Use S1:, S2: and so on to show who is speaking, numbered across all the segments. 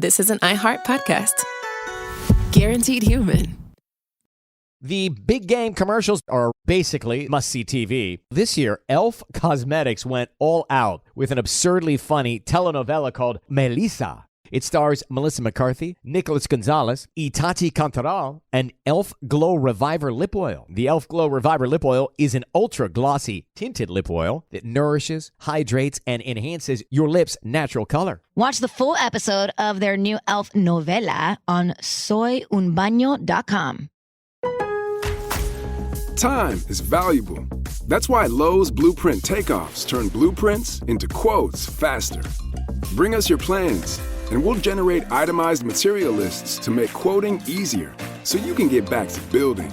S1: this is an iHeart podcast. Guaranteed human.
S2: The big game commercials are basically must-see TV. This year, Elf Cosmetics went all out with an absurdly funny telenovela called Melissa. It stars Melissa McCarthy, Nicholas Gonzalez, Itati Cantoral, and Elf Glow Reviver Lip Oil. The Elf Glow Reviver Lip Oil is an ultra-glossy tinted lip oil that nourishes, hydrates, and enhances your lips' natural color.
S3: Watch the full episode of their new Elf novela on soyunbaño.com.
S4: Time is valuable. That's why Lowe's Blueprint Takeoffs turn blueprints into quotes faster. Bring us your plans, and we'll generate itemized material lists to make quoting easier so you can get back to building.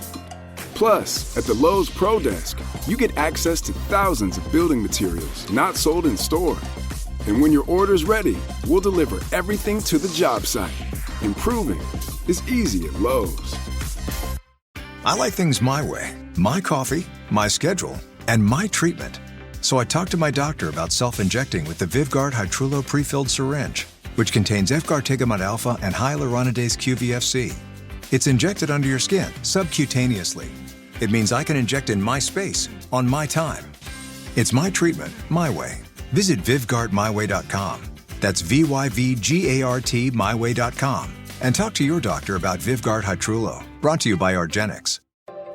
S4: Plus, at the Lowe's Pro Desk, you get access to thousands of building materials not sold in store. And when your order's ready, we'll deliver everything to the job site. Improving is easy at Lowe's.
S5: I like things my way. My coffee, my schedule, and my treatment. So I talked to my doctor about self-injecting with the Vyvgart Hytrulo pre-filled syringe, which contains Efgartigimod alpha and hyaluronidase QVFC. It's injected under your skin, subcutaneously. It means I can inject in my space, on my time. It's my treatment, my way. Visit VyvgartMyWay.com. That's VYVGART MyWay.com. And talk to your doctor about Vyvgart Hytrulo. Brought to you by argenx.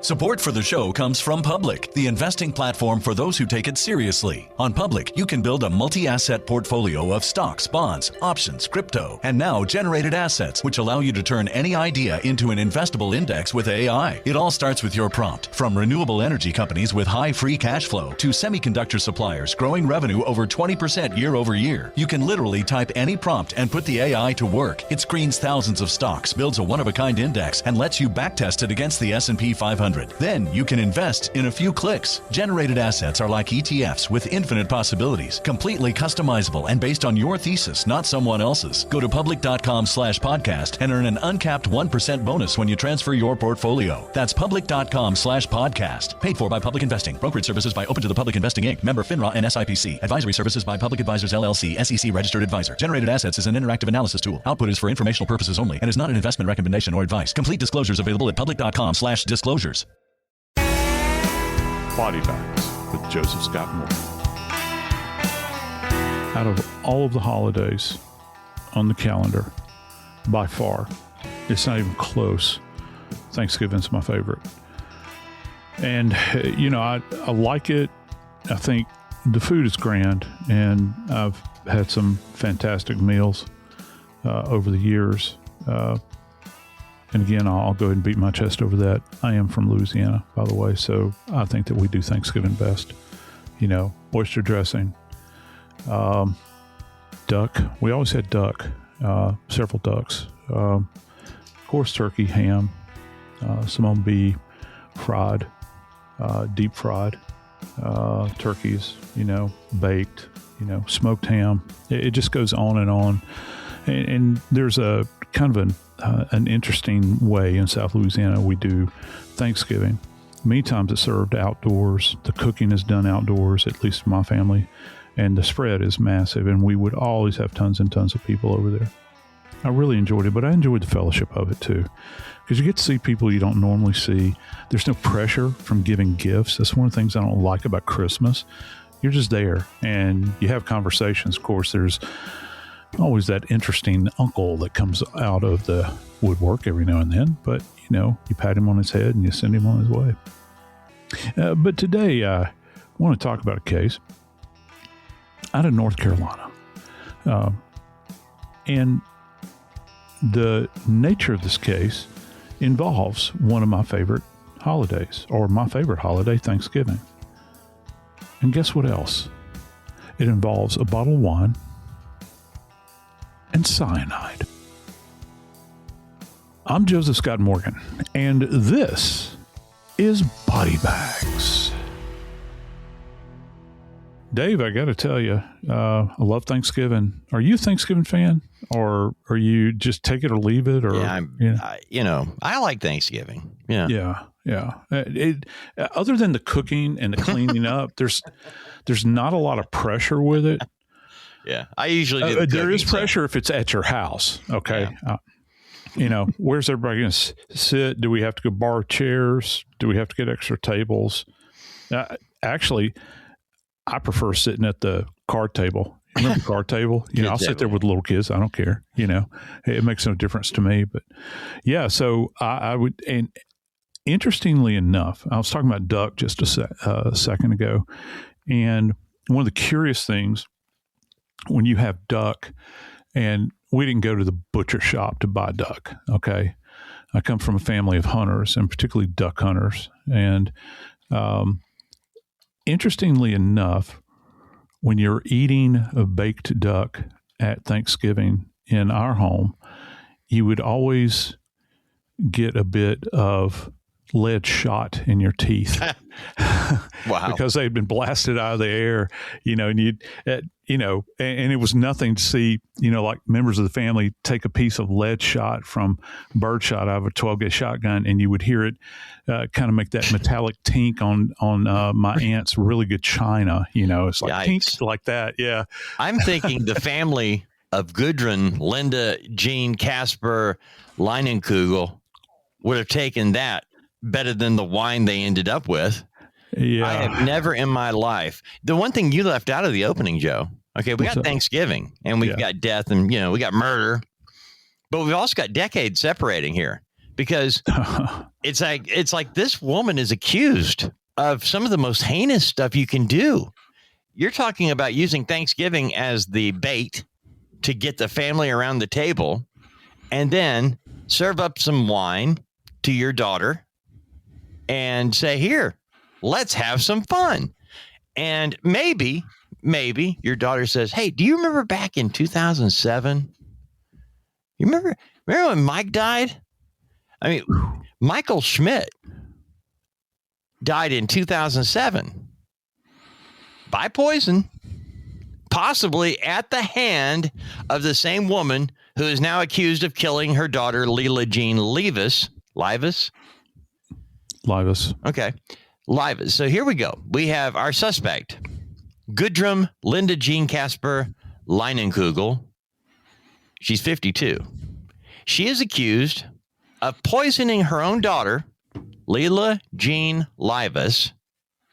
S6: Support for the show comes from Public, the investing platform for those who take it seriously. On Public, you can build a multi-asset portfolio of stocks, bonds, options, crypto, and now generated assets, which allow you to turn any idea into an investable index with AI. It all starts with your prompt. From renewable energy companies with high free cash flow to semiconductor suppliers growing revenue over 20% year over year, you can literally type any prompt and put the AI to work. It screens thousands of stocks, builds a one-of-a-kind index, and lets you backtest it against the S&P 500. Then you can invest in a few clicks. Generated assets are like ETFs with infinite possibilities, completely customizable and based on your thesis, not someone else's. Go to public.com/podcast and earn an uncapped 1% bonus when you transfer your portfolio. That's public.com/podcast. Paid for by Public Investing. Brokerage services by Open to the Public Investing Inc. Member FINRA and SIPC. Advisory services by Public Advisors LLC, SEC registered advisor. Generated assets is an interactive analysis tool. Output is for informational purposes only and is not an investment recommendation or advice. Complete disclosures available at public.com/disclosures.
S7: Body Bags with Joseph Scott Morgan. Out of all of the holidays on the calendar, by far, it's not even close. Thanksgiving's my favorite. And, I like it. I think the food is grand, and I've had some fantastic meals over the years. And again, I'll go ahead and beat my chest over that. I am from Louisiana, by the way, so I think that we do Thanksgiving best. Oyster dressing, duck. We always had duck, several ducks. Of course, turkey, ham, some on be fried, deep fried, turkeys, baked, smoked ham. It just goes on and on. And there's a kind of an interesting way in South Louisiana we do Thanksgiving. Many times it's served outdoors. The cooking is done outdoors, at least in my family, and the spread is massive, and we would always have tons and tons of people over there. I really enjoyed it, but I enjoyed the fellowship of it too, because you get to see people you don't normally see. There's no pressure from giving gifts. That's one of the things I don't like about Christmas. You're just there, and you have conversations. Of course, there's always that interesting uncle that comes out of the woodwork every now and then, but you pat him on his head and you send him on his way. But today I want to talk about a case out of North Carolina. And the nature of this case involves one of my favorite holidays, or my favorite holiday, Thanksgiving. And guess what else? It involves a bottle of wine and cyanide. I'm Joseph Scott Morgan, and this is Body Bags. Dave, I got to tell you, I love Thanksgiving. Are you a Thanksgiving fan, or are you just take it or leave it? Or
S8: I like Thanksgiving.
S7: Yeah. Other than the cooking and the cleaning up, there's not a lot of pressure with it.
S8: Yeah. I usually do the
S7: there is
S8: cooking,
S7: pressure if it's at your house. Okay. Yeah. Where's everybody going to sit? Do we have to go borrow chairs? Do we have to get extra tables? Actually, I prefer sitting at the card table. Remember the card table? I'll sit there with little kids. I don't care. It makes no difference to me. But yeah, so I would, and interestingly enough, I was talking about duck just a second ago. And one of the curious things when you have duck, and we didn't go to the butcher shop to buy duck. Okay. I come from a family of hunters, and particularly duck hunters. And, interestingly enough, when you're eating a baked duck at Thanksgiving in our home, you would always get a bit of lead shot in your teeth.
S8: Wow.
S7: Because they'd been blasted out of the air, and you'd, and it was nothing to see, like members of the family take a piece of lead shot from birdshot out of a 12-gauge shotgun, and you would hear it kind of make that metallic tink on my aunt's really good china. It's like tink like that. Yeah.
S8: I'm thinking the family of Gudrun Linda Jean Casper-Leinenkugel would have taken that better than the wine they ended up with.
S7: Yeah.
S8: I have never in my life. The one thing you left out of the opening, Joe. Okay, we got Thanksgiving, and we've got death, and we got murder, but we've also got decades separating here, because it's like this woman is accused of some of the most heinous stuff you can do. You're talking about using Thanksgiving as the bait to get the family around the table, and then serve up some wine to your daughter and say, here, let's have some fun. And maybe your daughter says, hey, do you remember back in 2007? You remember when Mike died? I mean, Michael Schmidt died in 2007 by poison, possibly at the hand of the same woman who is now accused of killing her daughter, Leela Jean Livis. Livis? Okay. Livis. So here we go. We have our suspect, Gudrun Linda Jean Casper-Leinenkugel. She's 52. She is accused of poisoning her own daughter, Leela Jean Livis,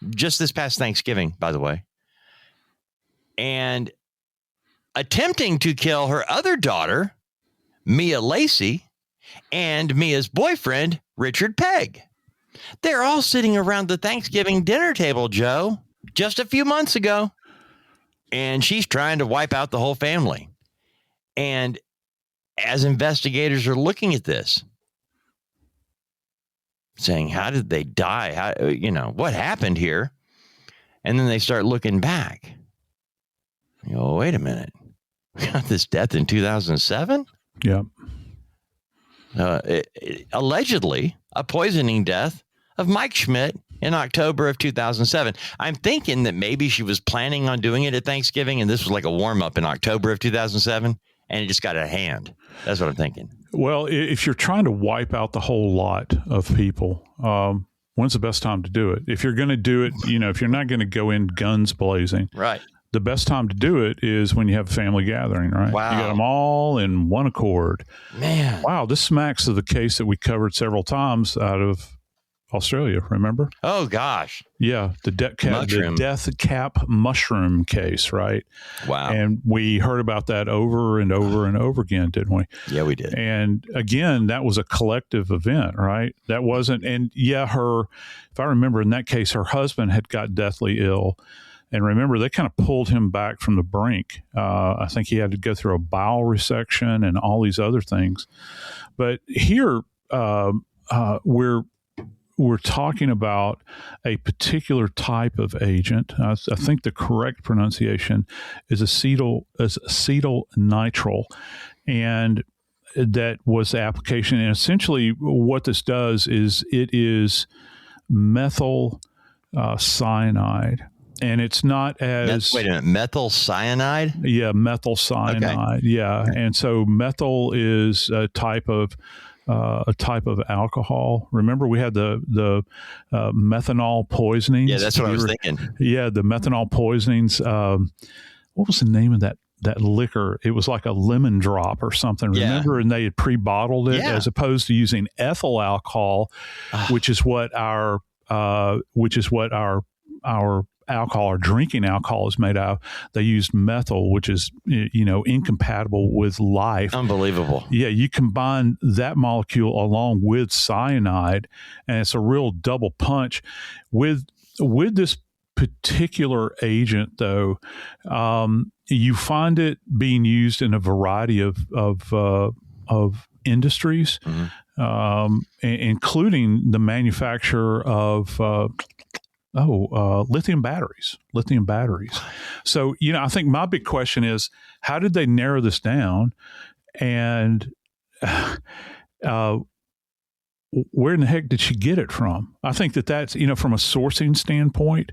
S8: just this past Thanksgiving, by the way, and attempting to kill her other daughter, Mia Lacey, and Mia's boyfriend, Richard Pegg. They're all sitting around the Thanksgiving dinner table, Joe, just a few months ago. And she's trying to wipe out the whole family. And as investigators are looking at this, saying, how did they die? How, what happened here? And then they start looking back. Wait a minute. We got this death in 2007?
S7: Yeah.
S8: Allegedly a poisoning death of Mike Schmidt in October of 2007. I'm thinking that maybe she was planning on doing it at Thanksgiving, and this was like a warm-up in October of 2007, and it just got out of hand. That's what I'm thinking.
S7: Well, if you're trying to wipe out the whole lot of people, when's the best time to do it? If you're going to do it, if you're not going to go in guns blazing,
S8: right?
S7: The best time to do it is when you have a family gathering, right?
S8: Wow.
S7: You got them all in one accord.
S8: Man.
S7: Wow, this smacks of the case that we covered several times out of Australia, remember?
S8: Oh, gosh.
S7: Yeah, the death cap mushroom case, right?
S8: Wow.
S7: And we heard about that over and over and over again, didn't we?
S8: Yeah, we did.
S7: And again, that was a collective event, right? That wasn't, and yeah, if I remember in that case, her husband had got deathly ill. And remember, they kind of pulled him back from the brink. I think he had to go through a bowel resection and all these other things. But here, we're talking about a particular type of agent. I think the correct pronunciation is acetonitrile, and that was the application. And essentially, what this does is it is methyl cyanide. And it's not as...
S8: Wait a minute, methyl cyanide?
S7: Yeah, methyl cyanide. Okay. Yeah, and so methyl is a type of alcohol. Remember, we had the methanol poisonings.
S8: Yeah, that's what I was thinking.
S7: Yeah, the methanol poisonings. What was the name of that that liquor. It was like a lemon drop or something.
S8: Yeah.
S7: Remember? And they had pre-bottled it as opposed to using ethyl alcohol, which is what our alcohol or drinking alcohol is made out of. They used methyl, which is, incompatible with life.
S8: Unbelievable.
S7: Yeah, you combine that molecule along with cyanide, and it's a real double punch. With this particular agent, though, you find it being used in a variety of industries, including the manufacture of lithium batteries. So, I think my big question is, how did they narrow this down? And where in the heck did she get it from? I think that's, from a sourcing standpoint.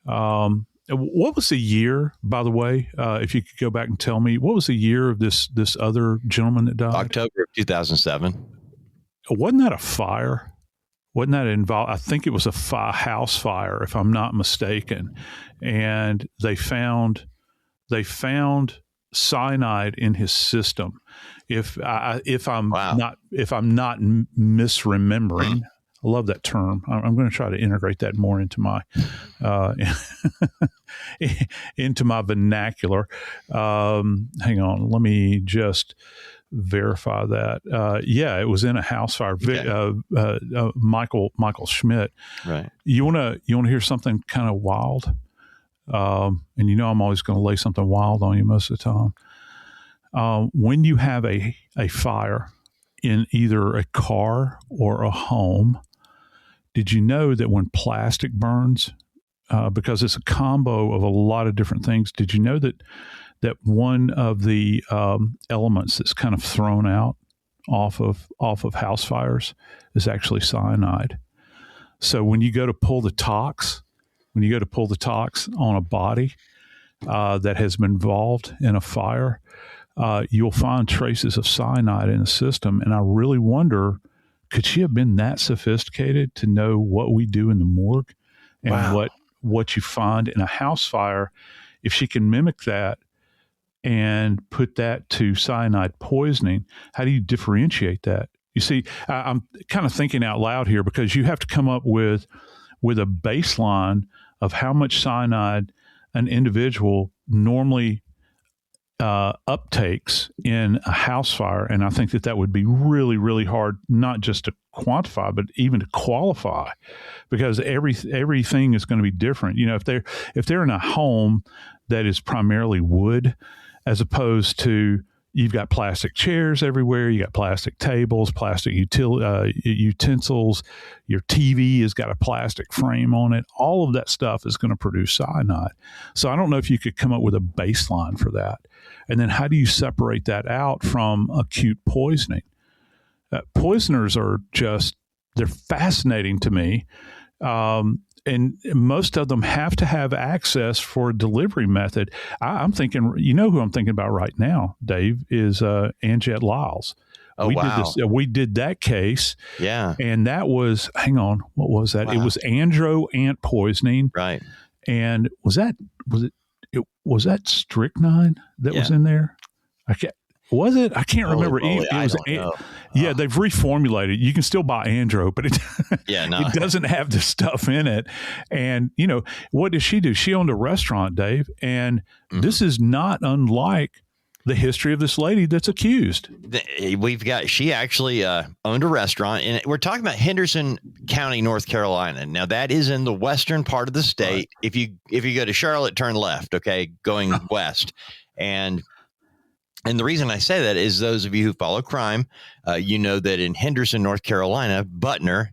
S7: What was the year, by the way, if you could go back and tell me, what was the year of this other gentleman that died?
S8: October of 2007.
S7: Wasn't that a fire? Wasn't that involved? I think it was a house fire, if I'm not mistaken. And they found cyanide in his system. If I'm not misremembering, I love that term. I'm going to try to integrate that more into my vernacular. Hang on, let me just verify that. It was in a house fire. Okay. Michael Schmidt. Right. You want to hear something kind of wild? And I'm always going to lay something wild on you most of the time. When you have a fire in either a car or a home, did you know that when plastic burns, because it's a combo of a lot of different things, did you know that one of the elements that's kind of thrown out off of house fires is actually cyanide? So when you go to pull the tox on a body that has been involved in a fire, you'll find traces of cyanide in the system. And I really wonder, could she have been that sophisticated to know what we do in the morgue and what you find in a house fire? If she can mimic that and put that to cyanide poisoning, how do you differentiate that? You see, I'm kind of thinking out loud here, because you have to come up with a baseline of how much cyanide an individual normally uptakes in a house fire. And I think that would be really, really hard, not just to quantify, but even to qualify, because everything is going to be different. If they're in a home that is primarily wood, as opposed to, you've got plastic chairs everywhere, you got plastic tables, plastic utensils, your TV has got a plastic frame on it. All of that stuff is going to produce cyanide. So I don't know if you could come up with a baseline for that. And then how do you separate that out from acute poisoning? Poisoners are they're fascinating to me. And most of them have to have access for a delivery method. I'm thinking, who I'm thinking about right now, Dave, is Angette Lyles.
S8: Oh,
S7: We did that case.
S8: Yeah.
S7: And that was, hang on, what was that? Wow. It was andro ant poisoning.
S8: Right.
S7: And was that strychnine that was in there? Was it? I can't remember. They've reformulated. You can still buy andro, but it doesn't have the stuff in it. And, what does she do? She owned a restaurant, Dave. And this is not unlike the history of this lady that's accused.
S8: She actually owned a restaurant, and we're talking about Henderson County, North Carolina. Now that is in the western part of the state. Right. If you go to Charlotte, turn left, okay, going west. And the reason I say that is, those of you who follow crime, you know that in Henderson, North Carolina, Butner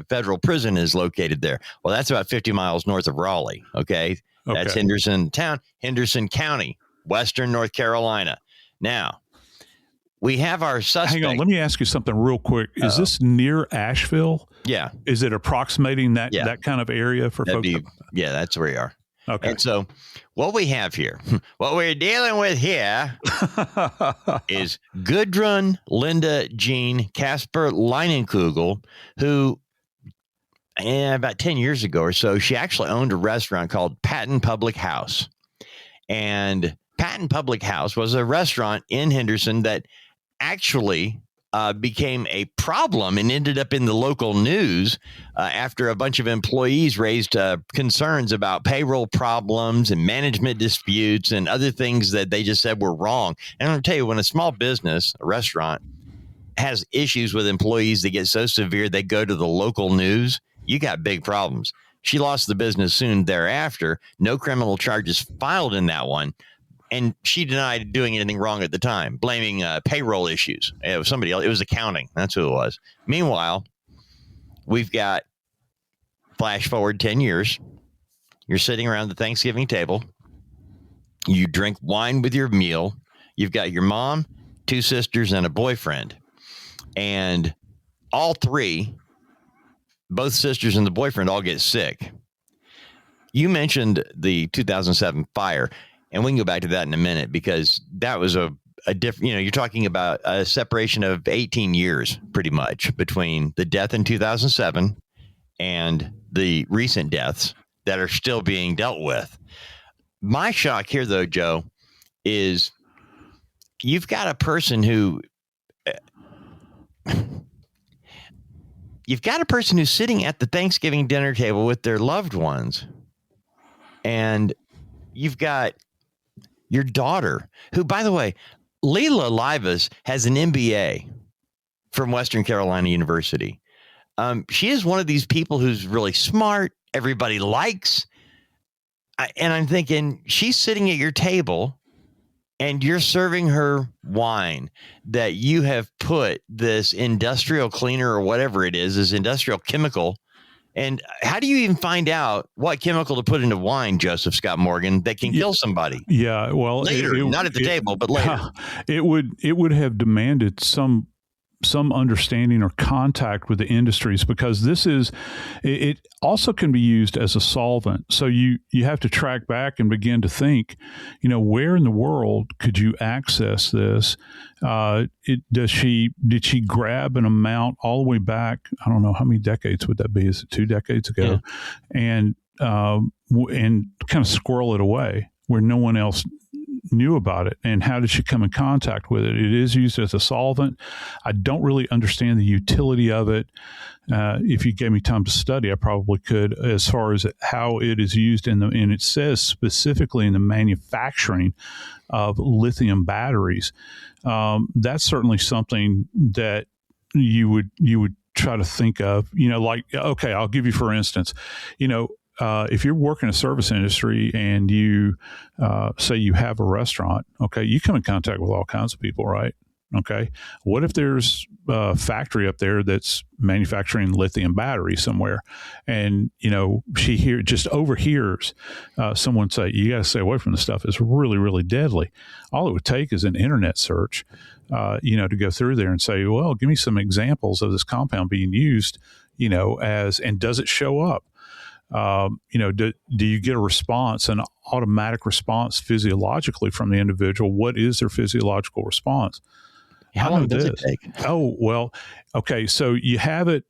S8: Federal Prison is located there. Well, that's about 50 miles north of Raleigh. Okay. That's Henderson town, Henderson County, Western North Carolina. Now, we have our suspect.
S7: Hang on, let me ask you something real quick. Is this near Asheville?
S8: Yeah.
S7: Is it approximating that kind of area for folks?
S8: That's where you are.
S7: Okay.
S8: And so what we have here, what we're dealing with here is Gudrun Linda Jean Casper-Leinenkugel, who about 10 years ago or so, she actually owned a restaurant called Patton Public House. And Patton Public House was a restaurant in Henderson that actually became a problem and ended up in the local news after a bunch of employees raised concerns about payroll problems and management disputes and other things that they just said were wrong. And I'm going to tell you, when a small business, a restaurant, has issues with employees that get so severe they go to the local news, you got big problems. She lost the business soon thereafter. No criminal charges filed in that one. And she denied doing anything wrong at the time, blaming payroll issues. It was somebody else. It was accounting. That's who it was. Meanwhile, we've got, flash forward 10 years. You're sitting around the Thanksgiving table. You drink wine with your meal. You've got your mom, 2 sisters, and a boyfriend. And all 3, both sisters and the boyfriend, all get sick. You mentioned the 2007 fire. And we can go back to that in a minute, because that was a different, you're talking about a separation of 18 years pretty much between the death in 2007 and the recent deaths that are still being dealt with. My shock here, though, Joe, is you've got a person who's sitting at the Thanksgiving dinner table with their loved ones, and you've got your daughter, who, by the way, Leela Livis has an MBA from Western Carolina University. She is one of these people who's really smart, everybody likes. And I'm thinking, she's sitting at your table and you're serving her wine that you have put this industrial cleaner or whatever it is, this industrial chemical. And how do you even find out what chemical to put into wine, Joseph Scott Morgan, that can kill somebody?
S7: Yeah, well,
S8: later, not at the table, but later.
S7: It would have demanded some understanding or contact with the industries, because it also can be used as a solvent. So you have to track back and begin to think, where in the world could you access this? Did she grab an amount all the way back? I don't know, how many decades would that be? Is it 2 decades ago? Yeah. And kind of squirrel it away where no one else knew about it. And how did she come in contact with it? It is used as a solvent. I don't really understand the utility of it. If you gave me time to study, I probably could, as far as how it is used and it says specifically in the manufacturing of lithium batteries. That's certainly something that you would try to think of, okay, I'll give you, for instance, if you're working in a service industry and you say you have a restaurant, okay, you come in contact with all kinds of people, right? Okay. What if there's a factory up there that's manufacturing lithium batteries somewhere, and, she just overhears someone say, you got to stay away from this stuff. It's really, really deadly. All it would take is an internet search, to go through there and say, well, give me some examples of this compound being used, and does it show up? Do you get a response, an automatic response physiologically from the individual? What is their physiological response?
S8: How long does it take?
S7: Oh, well, okay. So you have it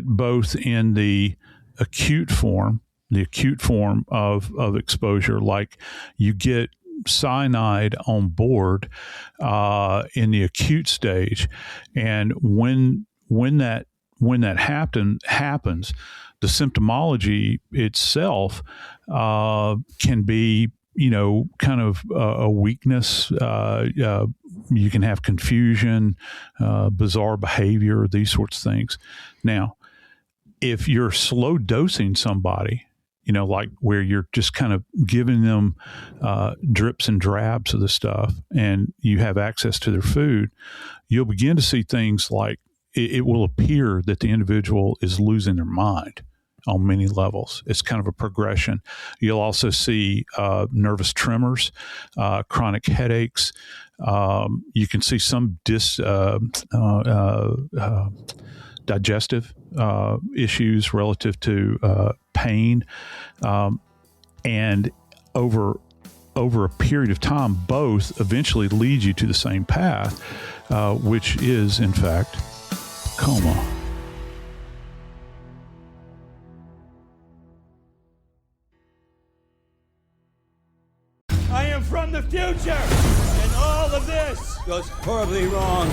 S7: both in the acute form of exposure, like you get cyanide on board in the acute stage. And when that happens, the symptomology itself can be, kind of a weakness. You can have confusion, bizarre behavior, these sorts of things. Now, if you're slow dosing somebody, like where you're just kind of giving them drips and drabs of the stuff, and you have access to their food, you'll begin to see things like it will appear that the individual is losing their mind on many levels. It's kind of a progression. You'll also see nervous tremors, chronic headaches. You can see some digestive issues relative to pain. And over a period of time, both eventually lead you to the same path, which is, in fact, coma.
S9: I future! And all of this goes horribly wrong.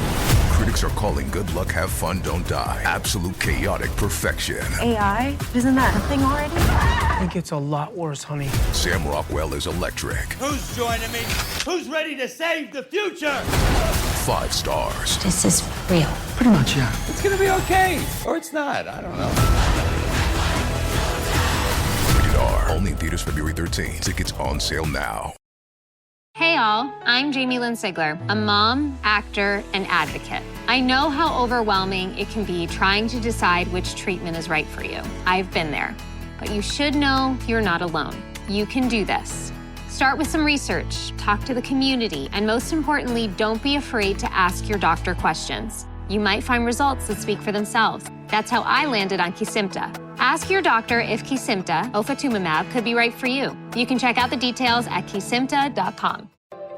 S10: Critics are calling Good Luck, Have Fun, Don't Die absolute chaotic perfection.
S11: AI? Isn't that a thing already?
S12: I think it's a lot worse, honey.
S10: Sam Rockwell is electric.
S9: Who's joining me? Who's ready to save the future?
S10: 5 stars.
S11: This is real.
S12: Pretty much, yeah.
S9: It's gonna be okay. Or it's not. I don't know.
S10: Rated R. Only in theaters February 13th. Tickets on sale now.
S13: Hey all, I'm Jamie Lynn Sigler, a mom, actor, and advocate. I know how overwhelming it can be trying to decide which treatment is right for you. I've been there. But you should know you're not alone. You can do this. Start with some research, talk to the community, and most importantly, don't be afraid to ask your doctor questions. You might find results that speak for themselves. That's how I landed on Kesimpta. Ask your doctor if Kesimpta, ofatumumab, could be right for you. You can check out the details at kesimpta.com.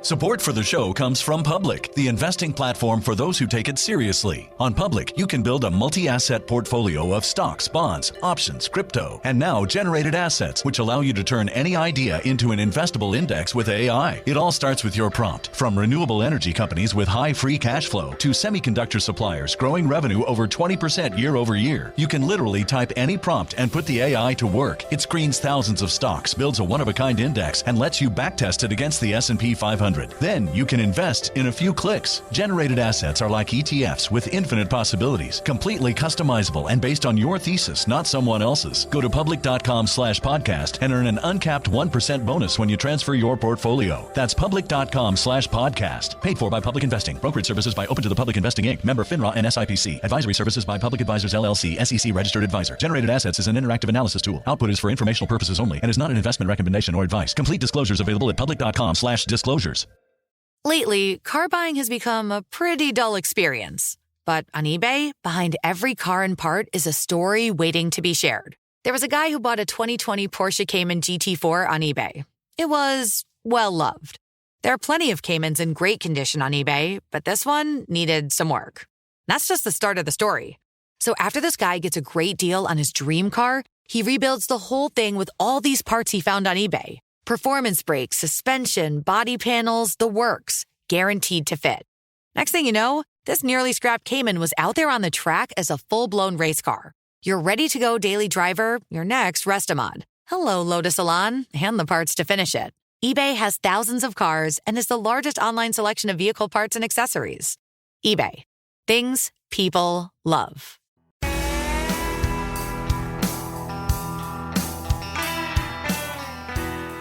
S6: Support for the show comes from Public, the investing platform for those who take it seriously. On Public, you can build a multi-asset portfolio of stocks, bonds, options, crypto, and now generated assets, which allow you to turn any idea into an investable index with AI. It all starts with your prompt. From renewable energy companies with high free cash flow to semiconductor suppliers growing revenue over 20% year over year, you can literally type any prompt and put the AI to work. It screens thousands of stocks, builds a one-of-a-kind index, and lets you backtest it against the S&P 500. Then you can invest in a few clicks. Generated assets are like ETFs with infinite possibilities, completely customizable and based on your thesis, not someone else's. Go to public.com/podcast and earn an uncapped 1% bonus when you transfer your portfolio. That's public.com/podcast. Paid for by Public Investing. Brokerage services by Open to the Public Investing Inc. Member FINRA and SIPC. Advisory services by Public Advisors LLC, SEC registered advisor. Generated assets is an interactive analysis tool. Output is for informational purposes only and is not an investment recommendation or advice. Complete disclosures available at public.com/disclosures.
S14: Lately, car buying has become a pretty dull experience. But on eBay, behind every car and part is a story waiting to be shared. There was a guy who bought a 2020 Porsche Cayman GT4 on eBay. It was well-loved. There are plenty of Caymans in great condition on eBay, but this one needed some work. That's just the start of the story. So after this guy gets a great deal on his dream car, he rebuilds the whole thing with all these parts he found on eBay. Performance brakes, suspension, body panels, the works, guaranteed to fit. Next thing you know, this nearly scrapped Cayman was out there on the track as a full-blown race car. Your ready-to-go daily driver, your next rest-a-mod. Hello, Lotus Elan, and the parts to finish it. eBay has thousands of cars and is the largest online selection of vehicle parts and accessories. eBay. Things people love.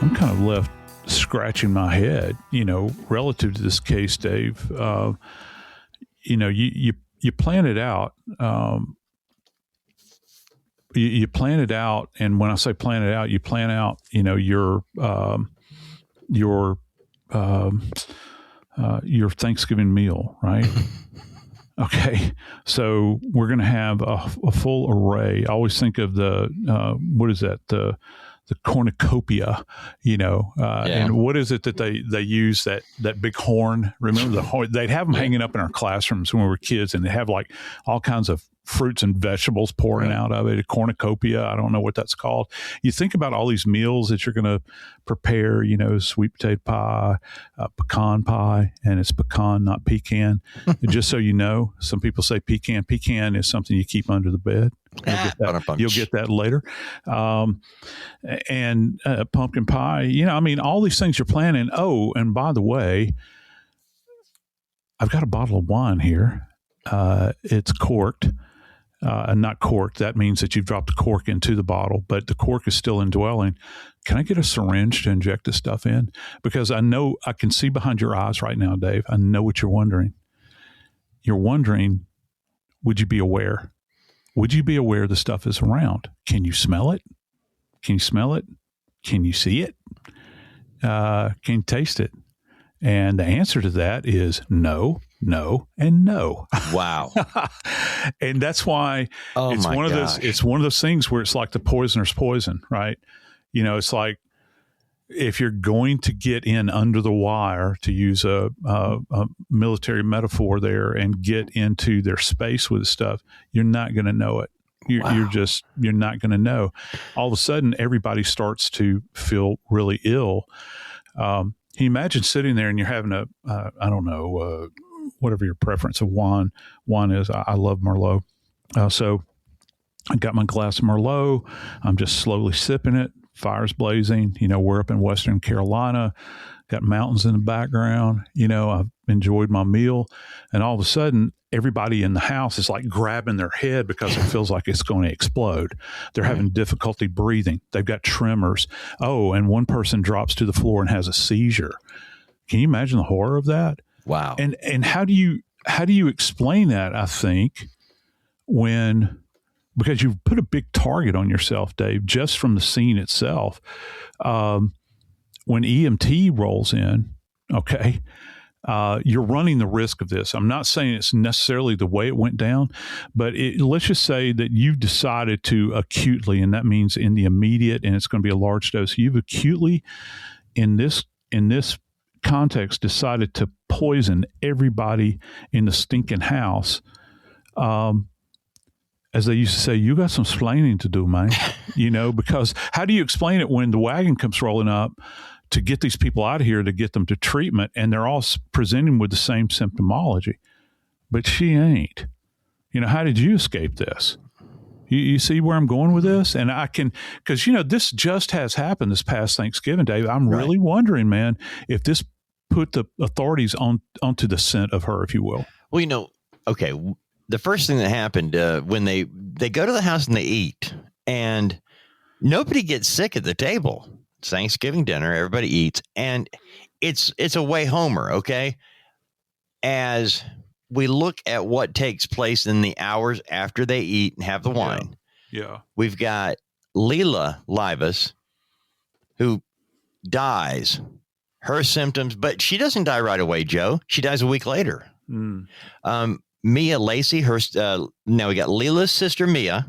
S7: I'm kind of left scratching my head, relative to this case, Dave. You plan it out. You plan it out, and when I say plan it out, you plan out, your Thanksgiving meal, right? Okay, so we're going to have a full array. I always think of the cornucopia, and what is it that they use, that big horn? Remember the horn? They'd have them hanging up in our classrooms when we were kids, and they have like all kinds of fruits and vegetables pouring out of it. A cornucopia, I don't know what that's called. You think about all these meals that you're going to prepare, sweet potato pie, pecan pie, and it's pecan, not pecan. Just so you know, some people say pecan. Pecan is something you keep under the bed. You'll get that later. And pumpkin pie, all these things you're planning. Oh, and by the way, I've got a bottle of wine here. It's corked. Not corked. That means that you've dropped the cork into the bottle, but the cork is still indwelling. Can I get a syringe to inject this stuff in? Because I know I can see behind your eyes right now, Dave. I know what you're wondering. You're wondering, would you be aware? Would you be aware the stuff is around? Can you smell it? Can you smell it? Can you see it? Can you taste it? And the answer to that is no, and no.
S8: Wow.
S7: And that's why it's one of those things where it's like the poisoner's poison, right? It's like if you're going to get in under the wire, to use a military metaphor there, and get into their space with stuff, you're not going to know it. You're not going to know. All of a sudden, everybody starts to feel really ill. you imagine sitting there and you're having I don't know, whatever your preference of wine is. I love Merlot. So I got my glass of Merlot. I'm just slowly sipping it. Fire's blazing. We're up in Western Carolina, got mountains in the background. I've enjoyed my meal. And all of a sudden, everybody in the house is like grabbing their head because it feels like it's going to explode. They're having difficulty breathing. They've got tremors. Oh, and one person drops to the floor and has a seizure. Can you imagine the horror of that?
S8: Wow.
S7: And how do you explain that, I think, because you've put a big target on yourself, Dave, just from the scene itself. When EMT rolls in, okay, you're running the risk of this. I'm not saying it's necessarily the way it went down, but let's just say that you've decided to acutely, and that means in the immediate, and it's going to be a large dose. You've acutely, in this context, decided to poison everybody in the stinking house. As they used to say, you got some explaining to do, man. Because how do you explain it when the wagon comes rolling up to get these people out of here, to get them to treatment, and they're all presenting with the same symptomology? But she ain't. How did you escape this? You see where I'm going with this? And I can, because, this just has happened this past Thanksgiving, Dave. I'm really wondering, man, if this put the authorities onto the scent of her, if you will.
S8: Well, okay. The first thing that happened when they go to the house and they eat, and nobody gets sick at the table. It's Thanksgiving dinner, everybody eats, and it's a way homer. Okay, as we look at what takes place in the hours after they eat and have the wine, we've got Leela Livis, who dies. Her symptoms, but she doesn't die right away, Joe. She dies a week later. Mia, Lacey, now we got Leela's sister, Mia,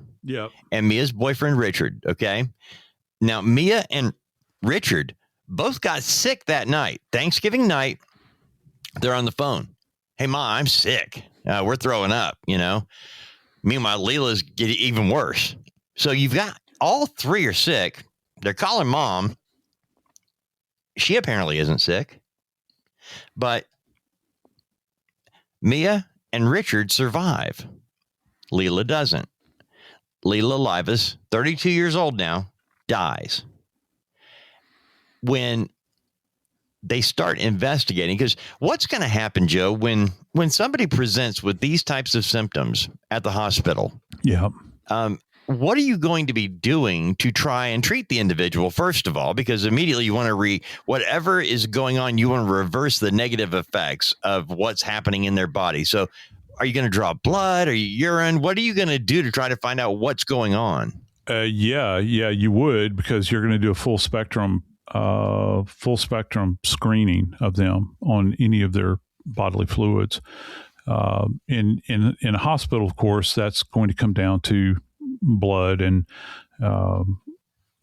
S8: and Mia's boyfriend, Richard. Okay. Now, Mia and Richard both got sick that night. Thanksgiving night, they're on the phone. Hey, Ma, I'm sick. We're throwing up, Meanwhile, Leela's getting even worse. So you've got all three are sick. They're calling Mom. She apparently isn't sick, but Mia and Richard survive. Leela doesn't. Leela Livis, 32 years old now, dies. When they start investigating, because what's going to happen, Joe, when somebody presents with these types of symptoms at the hospital? What are you going to be doing to try and treat the individual, first of all? Because immediately you want to whatever is going on, you want to reverse the negative effects of what's happening in their body. So are you going to draw blood or urine? What are you going to do to try to find out what's going on?
S7: You would, because you're going to do a full spectrum screening of them on any of their bodily fluids. In a hospital, of course, that's going to come down to blood and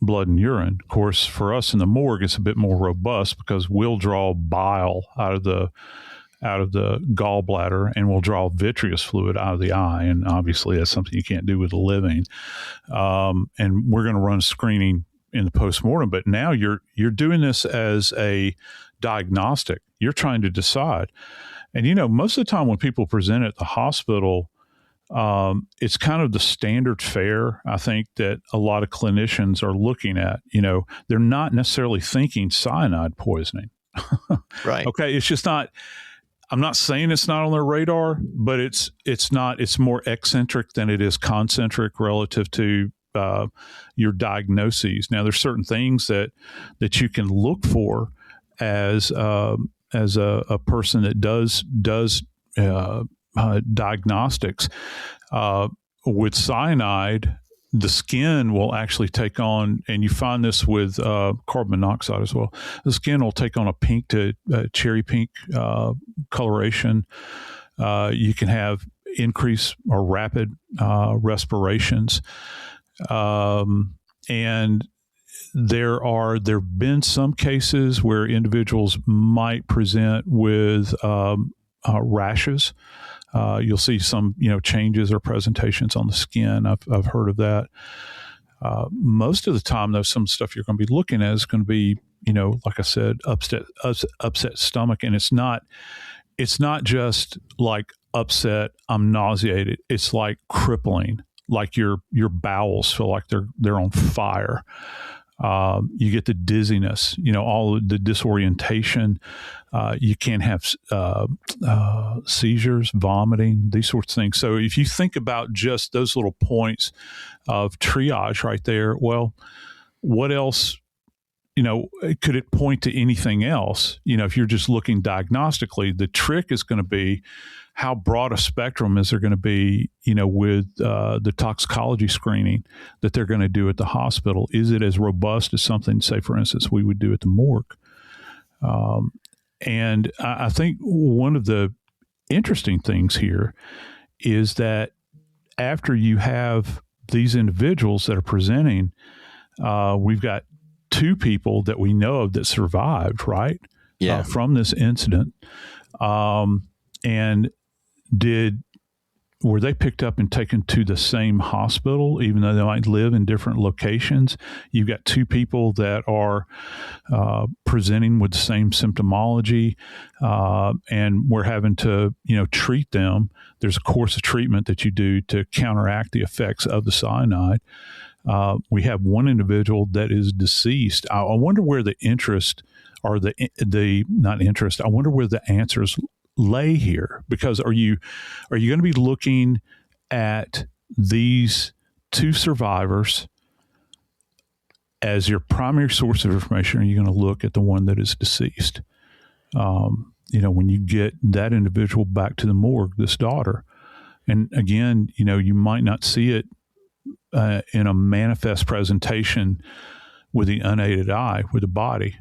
S7: urine. Of course, for us in the morgue, it's a bit more robust because we'll draw bile out of the gallbladder, and we'll draw vitreous fluid out of the eye. And obviously that's something you can't do with a living. And we're going to run screening in the postmortem, but now you're doing this as a diagnostic. You're trying to decide. And, most of the time when people present at the hospital, it's kind of the standard fare, I think, that a lot of clinicians are looking at. They're not necessarily thinking cyanide poisoning.
S8: Right.
S7: Okay. It's just not, I'm not saying it's not on their radar, but it's more eccentric than it is concentric relative to your diagnoses. Now, there's certain things that you can look for as a person that does diagnostics. With cyanide, the skin will actually take on, and you find this with carbon monoxide as well, the skin will take on a pink to cherry pink coloration. You can have increased or rapid respirations. And there have been some cases where individuals might present with rashes. You'll see some, changes or presentations on the skin. I've heard of that. Most of the time, though, some stuff you're going to be looking at is going to be like I said, upset stomach. And it's not just like upset, I'm nauseated. It's like crippling, like your bowels feel like they're on fire. You get the dizziness, all of the disorientation. You can't have seizures, vomiting, these sorts of things. So if you think about just those little points of triage right there, well, what else, could it point to anything else? If you're just looking diagnostically, the trick is going to be how broad a spectrum is there going to be, with the toxicology screening that they're going to do at the hospital. Is it as robust as something, say, for instance, we would do at the morgue? And I think one of the interesting things here is that after you have these individuals that are presenting, we've got 2 people that we know of that survived, right?
S8: Yeah.
S7: From this incident. And were they picked up and taken to the same hospital, even though they might live in different locations? You've got 2 people that are presenting with the same symptomology, and we're having to, treat them. There's a course of treatment that you do to counteract the effects of the cyanide. We have one individual that is deceased. I wonder where the interest or not interest. I wonder where the answers lay here, because are you going to be looking at these 2 survivors as your primary source of information, or are you going to look at the one that is deceased? When you get that individual back to the morgue, this daughter, and again, you might not see it in a manifest presentation with the unaided eye with the body.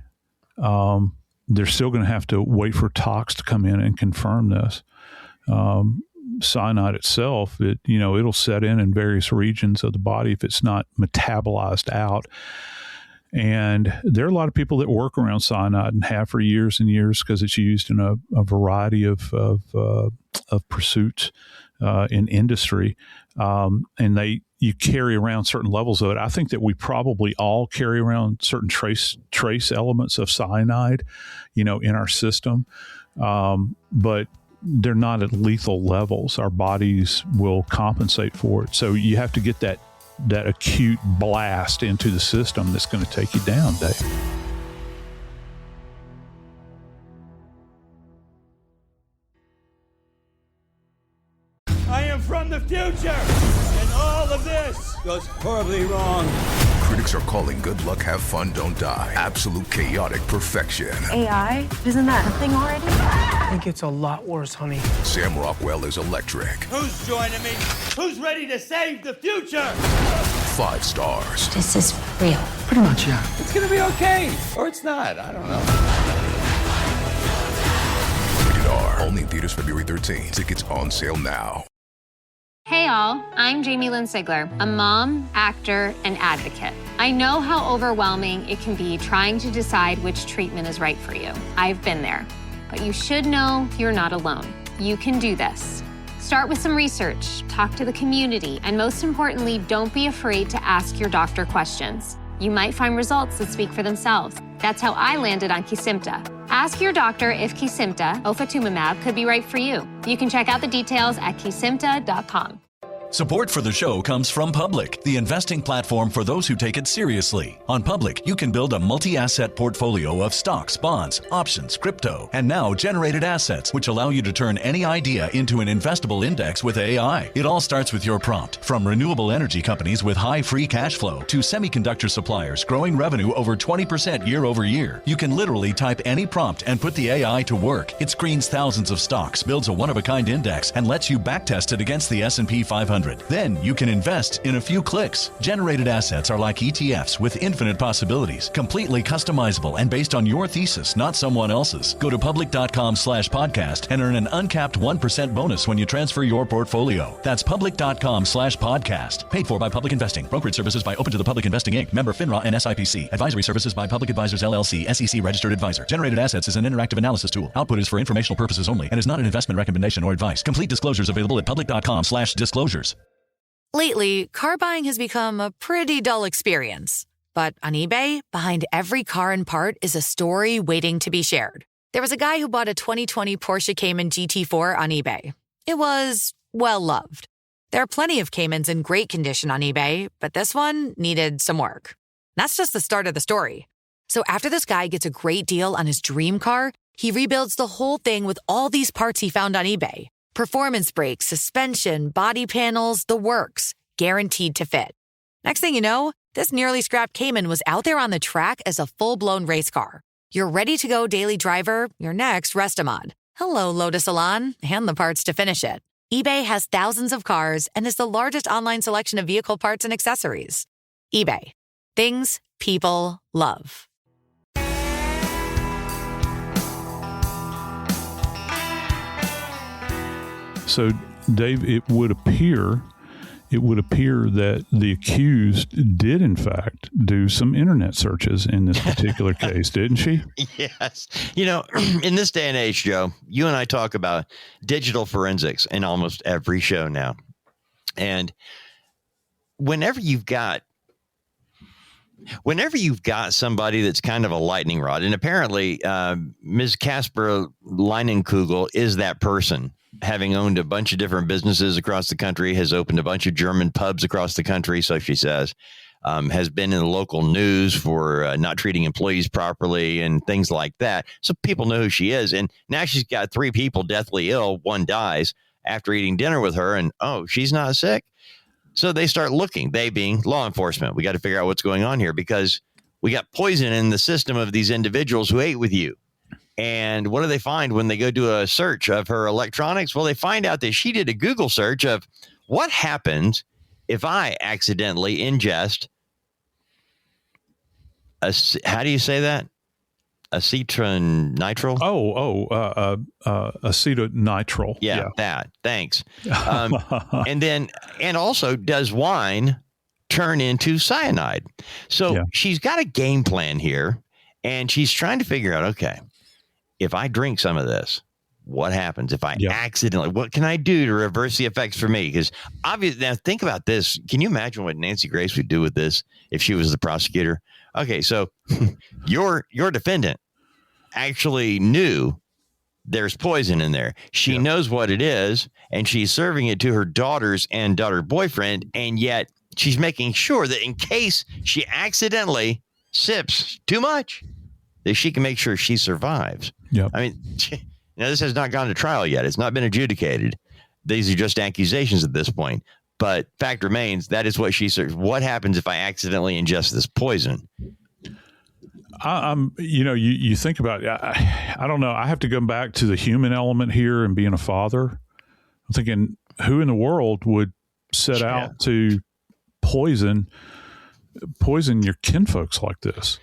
S7: They're still going to have to wait for tox to come in and confirm this. Cyanide itself, it'll set in various regions of the body if it's not metabolized out. And there are a lot of people that work around cyanide and have for years and years, because it's used in a variety of pursuits in industry. And you carry around certain levels of it. I think that we probably all carry around certain trace elements of cyanide, in our system. But they're not at lethal levels. Our bodies will compensate for it. So you have to get that acute blast into the system that's going to take you down, Dave.
S9: I am from the future, and all of this goes horribly wrong.
S10: Critics are calling Good Luck, Have Fun, Don't Die absolute chaotic perfection.
S11: AI? Isn't that a thing already?
S12: I think it's a lot worse, honey.
S10: Sam Rockwell is electric.
S9: Who's joining me? Who's ready to save the future?
S10: 5 stars.
S11: This is real.
S12: Pretty much, yeah.
S9: It's gonna be okay, or it's not. I don't know.
S10: Rated R. Only in theaters February 13th. Tickets on sale now.
S13: Hey all, I'm Jamie Lynn Sigler, a mom, actor, and advocate. I know how overwhelming it can be trying to decide which treatment is right for you. I've been there. But you should know you're not alone. You can do this. Start with some research, talk to the community, and most importantly, don't be afraid to ask your doctor questions. You might find results that speak for themselves. That's how I landed on Kesimpta. Ask your doctor if Kesimpta, ofatumumab, could be right for you. You can check out the details at kesimpta.com.
S6: Support for the show comes from Public, the investing platform for those who take it seriously. On Public, you can build a multi-asset portfolio of stocks, bonds, options, crypto, and now generated assets, which allow you to turn any idea into an investable index with AI. It all starts with your prompt. From renewable energy companies with high free cash flow to semiconductor suppliers growing revenue over 20% year over year, you can literally type any prompt and put the AI to work. It screens thousands of stocks, builds a one-of-a-kind index, and lets you backtest it against the S&P 500. Then you can invest in a few clicks. Generated assets are like ETFs with infinite possibilities, completely customizable and based on your thesis, not someone else's. Go to public.com/podcast and earn an uncapped 1% bonus when you transfer your portfolio. That's public.com/podcast. Paid for by Public Investing. Brokerage services by Open to the Public Investing Inc. Member FINRA and SIPC. Advisory services by Public Advisors LLC, SEC registered advisor. Generated assets is an interactive analysis tool. Output is for informational purposes only and is not an investment recommendation or advice. Complete disclosures available at public.com/disclosures.
S14: Lately, car buying has become a pretty dull experience. But on eBay, behind every car and part is a story waiting to be shared. There was a guy who bought a 2020 Porsche Cayman GT4 on eBay. It was well-loved. There are plenty of Caymans in great condition on eBay, but this one needed some work. That's just the start of the story. So after this guy gets a great deal on his dream car, he rebuilds the whole thing with all these parts he found on eBay. Performance brakes, suspension, body panels, the works, guaranteed to fit. Next thing you know, this nearly scrapped Cayman was out there on the track as a full-blown race car. Your ready-to-go daily driver, your next rest-a-mod. Hello, Lotus Elan, and the parts to finish it. eBay has thousands of cars and is the largest online selection of vehicle parts and accessories. eBay. Things people love.
S7: So, Dave, it would appear that the accused did, in fact, do some internet searches in this particular case, didn't she?
S8: Yes. You know, in this day and age, Joe, you and I talk about digital forensics in almost every show now. And whenever you've got somebody that's kind of a lightning rod, and apparently Ms. Casper-Leinenkugel is that person, having owned a bunch of different businesses across the country, has opened a bunch of German pubs across the country, so she says, has been in the local news for not treating employees properly and things like that. So people know who she is. And now she's got 3 people deathly ill. 1 dies after eating dinner with her. And, oh, she's not sick. So they start looking, they being law enforcement. We got to figure out what's going on here because we got poison in the system of these individuals who ate with you. And what do they find when they go do a search of her electronics? Well, they find out that she did a Google search of what happens if I accidentally ingest how do you say that? Acetronitrile?
S7: Acetonitrile.
S8: Yeah, that. Thanks. And also, does wine turn into cyanide? So she's got a game plan here, and she's trying to figure out, okay, if I drink some of this, what happens if I accidentally, what can I do to reverse the effects for me? Because obviously, now think about this. Can you imagine what Nancy Grace would do with this if she was the prosecutor? Okay, so your defendant actually knew there's poison in there. She knows what it is, and she's serving it to her daughters and daughter boyfriend, and yet she's making sure that in case she accidentally sips too much, that she can make sure she survives.
S7: Yep.
S8: I mean, this has not gone to trial yet. It's not been adjudicated. These are just accusations at this point. But fact remains, that is what she says. What happens if I accidentally ingest this poison?
S7: You think about it. I don't know. I have to go back to the human element here and being a father. I'm thinking, who in the world would set out to poison your kinfolks like this?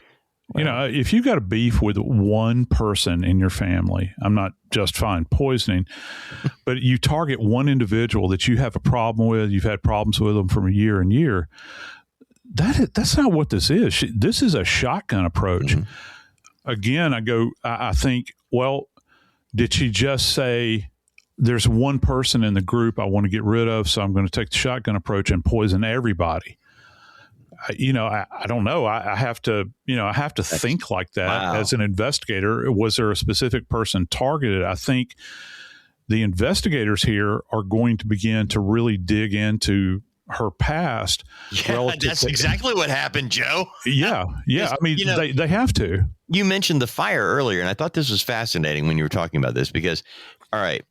S7: Well, you know, if you've got a beef with one person in your family, I'm not just fine poisoning, but you target one individual that you have a problem with, you've had problems with them for a year and year. That's not what this is. This is a shotgun approach. Mm-hmm. Again, I think, well, did she just say, there's one person in the group I want to get rid of, so I'm going to take the shotgun approach and poison everybody? I don't know. I have to think like that as an investigator. Was there a specific person targeted? I think the investigators here are going to begin to really dig into her past.
S8: Yeah, that's exactly what happened, Joe.
S7: Yeah. I mean, they have to.
S8: You mentioned the fire earlier, and I thought this was fascinating when you were talking about this because, all right,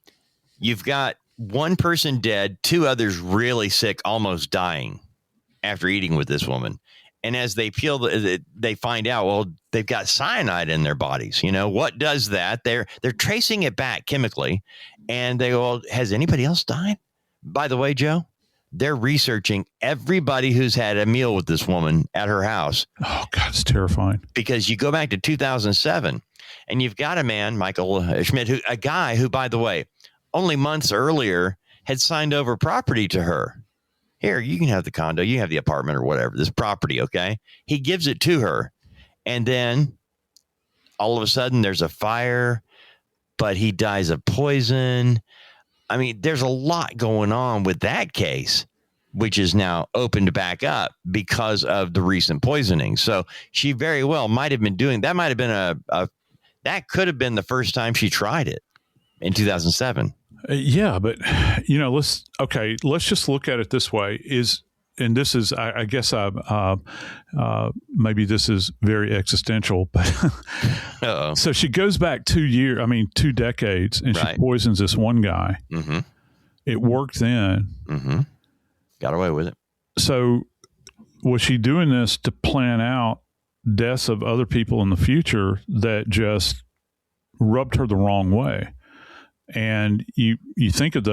S8: you've got one person dead, 2 others really sick, almost dying after eating with this woman. And as they peel, they find out, well, they've got cyanide in their bodies. You know, what does that? They're tracing it back chemically, and they go, well, has anybody else died? By the way, Joe, they're researching everybody who's had a meal with this woman at her house.
S7: Oh, God, it's terrifying.
S8: Because you go back to 2007, and you've got a man, Michael Schmidt, a guy who, by the way, only months earlier had signed over property to her. Here, you can have the condo, you can have the apartment or whatever, this property, okay? He gives it to her. And then all of a sudden there's a fire, but he dies of poison. I mean, there's a lot going on with that case. which is now opened back up because of the recent poisoning. So she very well might have been doing that. Might have been that could have been the first time she tried it in 2007.
S7: Yeah, but let's just look at it this way. And this is, I guess, maybe this is very existential, but so she goes back 2 decades, and she poisons this one guy.
S8: Mm-hmm.
S7: It worked then.
S8: Mm-hmm. Got away with it.
S7: So was she doing this to plan out deaths of other people in the future that just rubbed her the wrong way? And you think of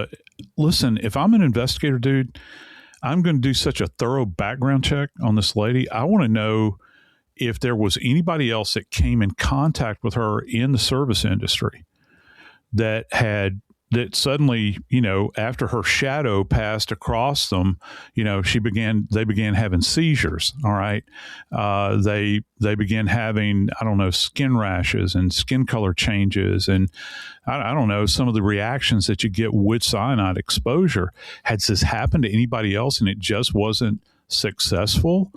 S7: listen, if I'm an investigator, dude, I'm going to do such a thorough background check on this lady. I want to know if there was anybody else that came in contact with her in the service industry that suddenly, after her shadow passed across them, they began having seizures. All right. They began having, skin rashes and skin color changes. And I don't know, some of the reactions that you get with cyanide exposure. Has this happened to anybody else and it just wasn't successful?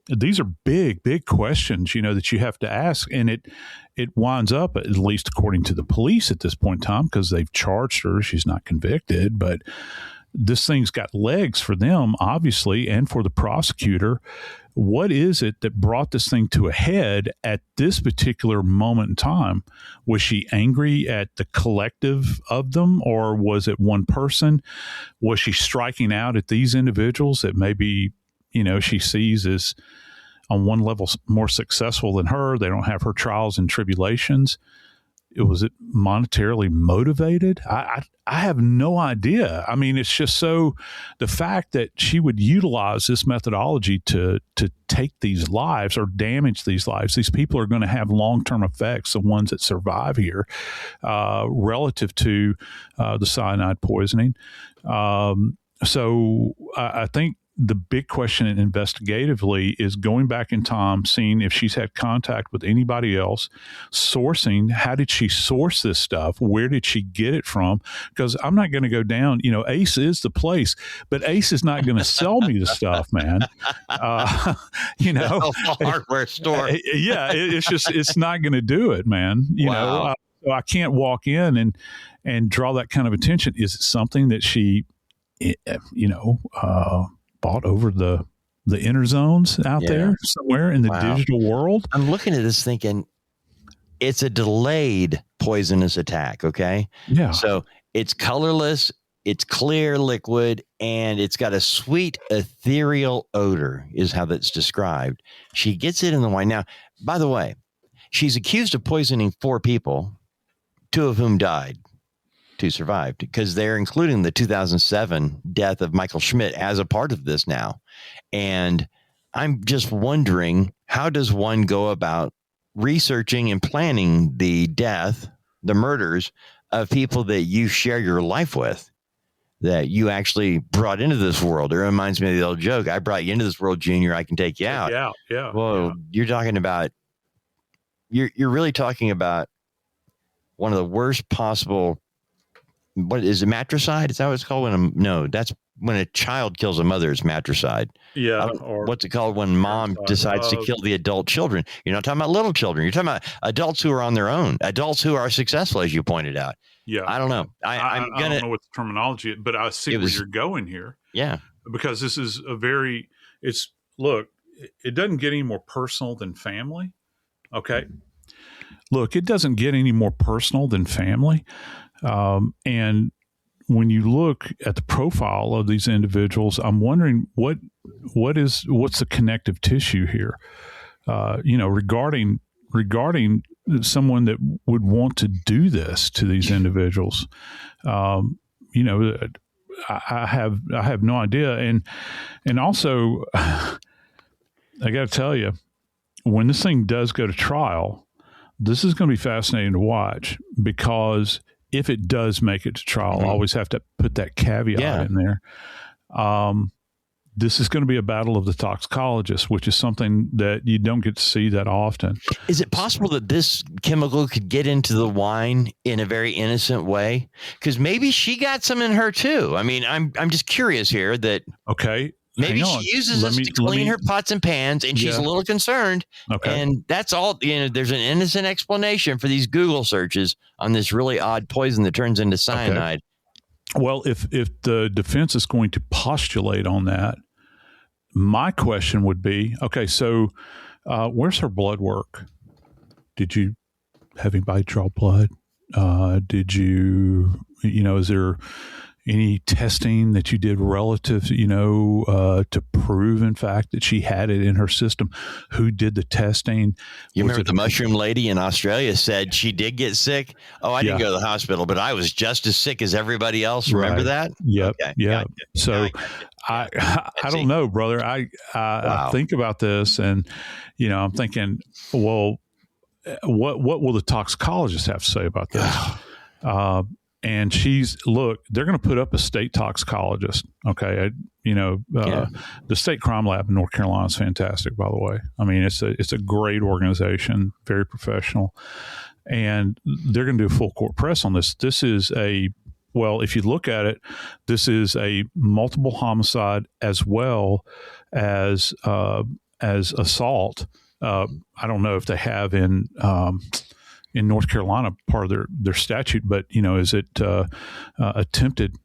S7: These are big, big questions, that you have to ask. And it winds up, at least according to the police at this point in time, because they've charged her, she's not convicted, but this thing's got legs for them, obviously, and for the prosecutor. What is it that brought this thing to a head at this particular moment in time? Was she angry at the collective of them, or was it one person? Was she striking out at these individuals that maybe, she sees as on one level more successful than her? They don't have her trials and tribulations. Was it monetarily motivated? I have no idea. I mean, it's just the fact that she would utilize this methodology to take these lives or damage these lives. These people are going to have long-term effects, the ones that survive here, relative to the cyanide poisoning. So I think the big question investigatively is going back in time, seeing if she's had contact with anybody else, sourcing, how did she source this stuff? Where did she get it from? Because I'm not going to go down, Ace is the place, but Ace is not going to sell me the stuff, man.
S8: Hardware store.
S7: It's not going to do it, man. So I can't walk in and draw that kind of attention. Is it something that she, bought over the inner zones out there somewhere in the digital world?
S8: I'm looking at this thinking it's a delayed poisonous attack. Okay.
S7: Yeah.
S8: So it's colorless, it's clear liquid, and it's got a sweet ethereal odor is how that's described. She gets it in the wine. Now, by the way, she's accused of poisoning 4 people, 2 of whom died. 2 survived, because they're including the 2007 death of Michael Schmidt as a part of this now. And I'm just wondering, how does one go about researching and planning the murders of people that you share your life with, that you actually brought into this world? It reminds me of the old joke, I brought you into this world, Junior, I can take you out.
S7: Yeah.
S8: Well, you're talking about, you're really talking about one of the worst possible. What is it? Matricide? Is that what it's called? That's when a child kills a mother. It's matricide.
S7: Yeah.
S8: Or what's it called when mom decides to kill the adult children? You're not talking about little children. You're talking about adults who are on their own, adults who are successful, as you pointed out.
S7: Yeah.
S8: I don't know. I
S7: don't know what the terminology is, but I see where you're going here.
S8: Yeah.
S7: Because this is it doesn't get any more personal than family. Okay. Look, it doesn't get any more personal than family. And when you look at the profile of these individuals, I'm wondering what's the connective tissue here, regarding someone that would want to do this to these individuals. I have no idea. And also I got to tell you, when this thing does go to trial, this is going to be fascinating to watch, because if it does make it to trial, I always have to put that caveat in there. this is going to be a battle of the toxicologists, which is something that you don't get to see that often.
S8: Is it possible that this chemical could get into the wine in a very innocent way? Because maybe she got some in her too. I mean, I'm just curious here that.
S7: Okay.
S8: Maybe she uses this to clean her pots and pans, and she's a little concerned.
S7: Okay.
S8: And that's all, there's an innocent explanation for these Google searches on this really odd poison that turns into cyanide.
S7: Okay. Well, if the defense is going to postulate on that, my question would be, okay, so where's her blood work? Did you have anybody draw blood? Did you, is there any testing that you did relative, to prove, in fact, that she had it in her system? Who did the testing?
S8: You remember the mushroom lady in Australia said she did get sick? Oh, I didn't go to the hospital, but I was just as sick as everybody else. Remember that?
S7: Yep.
S8: Okay,
S7: yeah.
S8: gotcha.
S7: So I don't know, brother. I think about this, and, I'm thinking, well, what will the toxicologist have to say about this? And they're going to put up a state toxicologist. Okay. The state crime lab in North Carolina is fantastic, by the way. I mean, it's a great organization, very professional, and they're going to do a full court press on this. This is if you look at it, this is a multiple homicide as well as assault. I don't know if they have in North Carolina part of their statute, but is it attempted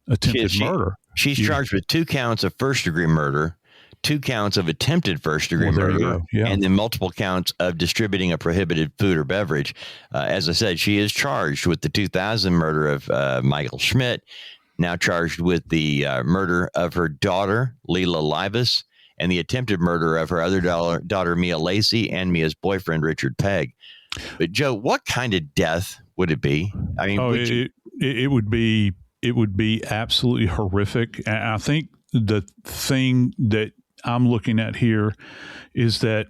S7: murder?
S8: She's charged with 2 counts of first-degree murder, 2 counts of attempted first-degree murder, and then multiple counts of distributing a prohibited food or beverage. As I said, she is charged with the 2000 murder of Michael Schmidt, now charged with the murder of her daughter, Leela Livis, and the attempted murder of her other daughter, Mia Lacey, and Mia's boyfriend, Richard Pegg. But Joe, what kind of death would it be? I mean,
S7: it would be absolutely horrific. And I think the thing that I'm looking at here is that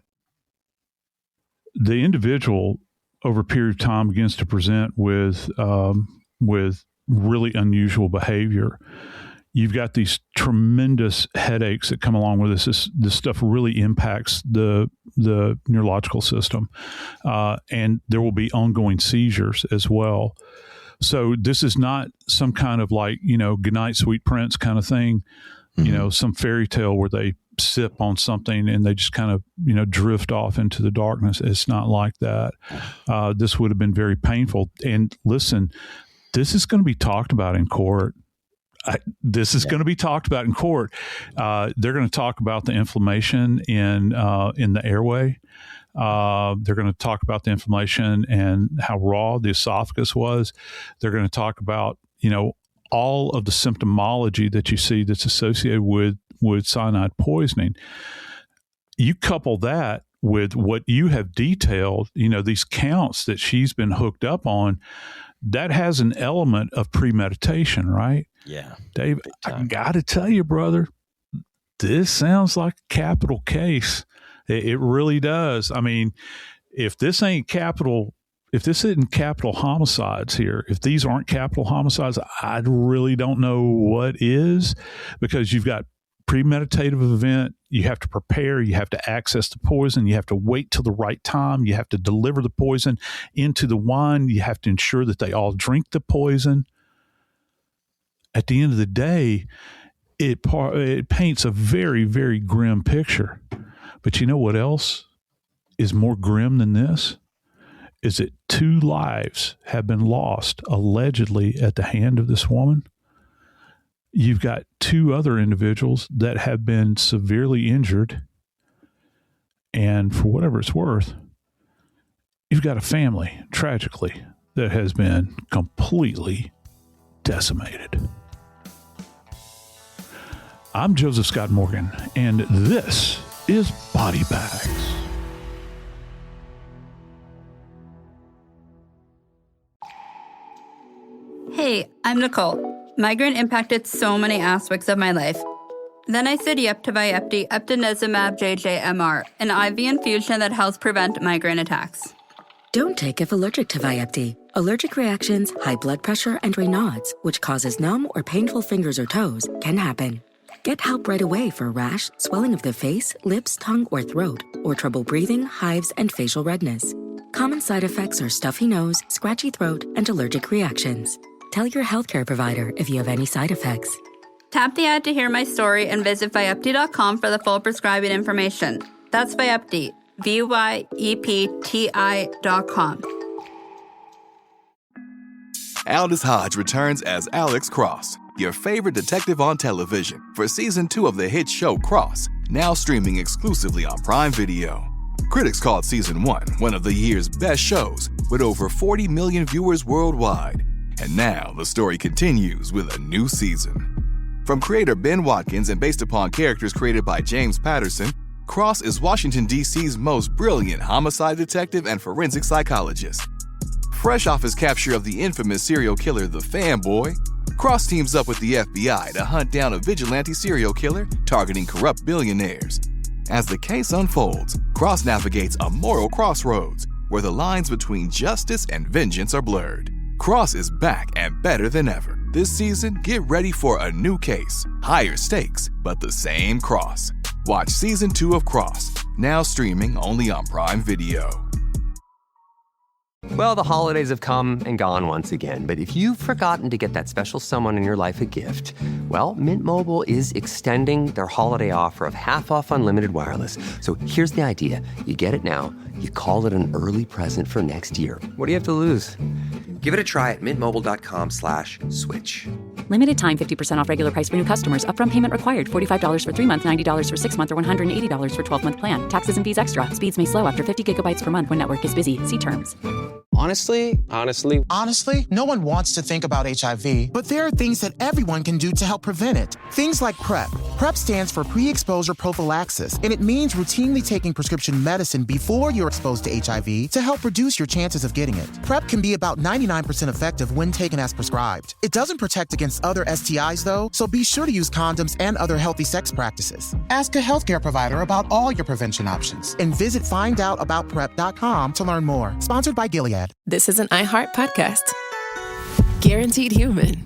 S7: the individual over a period of time begins to present with really unusual behavior. You've got these tremendous headaches that come along with this. This stuff really impacts the neurological system, and there will be ongoing seizures as well. So this is not some kind of goodnight, sweet prince kind of thing, some fairy tale where they sip on something and they just kind of, drift off into the darkness. It's not like that. This would have been very painful. And listen, this is going to be talked about in court. Going to be talked about in court. They're going to talk about the inflammation in the airway. They're going to talk about the inflammation and how raw the esophagus was. They're going to talk about, all of the symptomology that you see that's associated with cyanide poisoning. You couple that with what you have detailed, these counts that she's been hooked up on, that has an element of premeditation, right?
S8: Yeah.
S7: Dave, I got to tell you, brother, this sounds like a capital case. It really does. I mean, if this isn't capital homicides here, if these aren't capital homicides, I really don't know what is, because you've got premeditative event. You have to prepare. You have to access the poison. You have to wait till the right time. You have to deliver the poison into the wine. You have to ensure that they all drink the poison. At the end of the day, it paints a very, very grim picture. But you know what else is more grim than this? Is that 2 lives have been lost allegedly at the hand of this woman. You've got 2 other individuals that have been severely injured. And for whatever it's worth, you've got a family, tragically, that has been completely decimated. I'm Joseph Scott Morgan, and this is Body Bags.
S15: Hey, I'm Nicole. Migraine impacted so many aspects of my life. Then I said yep to Vyepti, Eptinezumab JJMR, an IV infusion that helps prevent migraine attacks.
S16: Don't take if allergic to Vyepti. Allergic reactions, high blood pressure, and Raynaud's, which causes numb or painful fingers or toes, can happen. Get help right away for rash, swelling of the face, lips, tongue, or throat, or trouble breathing, hives, and facial redness. Common side effects are stuffy nose, scratchy throat, and allergic reactions. Tell your healthcare provider if you have any side effects.
S15: Tap the ad to hear my story and visit Vyepti.com for the full prescribing information. That's Vyepti, VYEPTI.com.
S17: Aldous Hodge returns as Alex Cross, your favorite detective on television, for season 2 of the hit show Cross, now streaming exclusively on Prime Video. Critics called season 1 of the year's best shows, with over 40 million viewers worldwide. And now the story continues with a new season. From creator Ben Watkins and based upon characters created by James Patterson, Cross is Washington, D.C.'s most brilliant homicide detective and forensic psychologist. Fresh off his capture of the infamous serial killer The Fanboy, Cross teams up with the FBI to hunt down a vigilante serial killer targeting corrupt billionaires. As the case unfolds, Cross navigates a moral crossroads where the lines between justice and vengeance are blurred. Cross is back and better than ever. This season, get ready for a new case, higher stakes, but the same Cross. Watch season 2 of Cross, now streaming only on Prime Video.
S18: Well, the holidays have come and gone once again, but if you've forgotten to get that special someone in your life a gift, well, Mint Mobile is extending their holiday offer of half off unlimited wireless. So here's the idea. You get it now, you call it an early present for next year. What do you have to lose? Give it a try at mintmobile.com/switch.
S19: Limited time 50% off regular price for new customers. Upfront payment required. $45 for 3 months, $90 for 6 months, or $180 for 12-month plan. Taxes and fees extra. Speeds may slow after 50 gigabytes per month when network is busy. See terms.
S20: Honestly, no one wants to think about HIV, but there are things that everyone can do to help prevent it. Things like PrEP. PrEP stands for pre-exposure prophylaxis, and it means routinely taking prescription medicine before you're exposed to HIV to help reduce your chances of getting it. PrEP can be about 99% effective when taken as prescribed. It doesn't protect against other STIs, though, so be sure to use condoms and other healthy sex practices. Ask a healthcare provider about all your prevention options, and visit findoutaboutprep.com to learn more. Sponsored by Gilead.
S1: This is an iHeart podcast. Guaranteed human.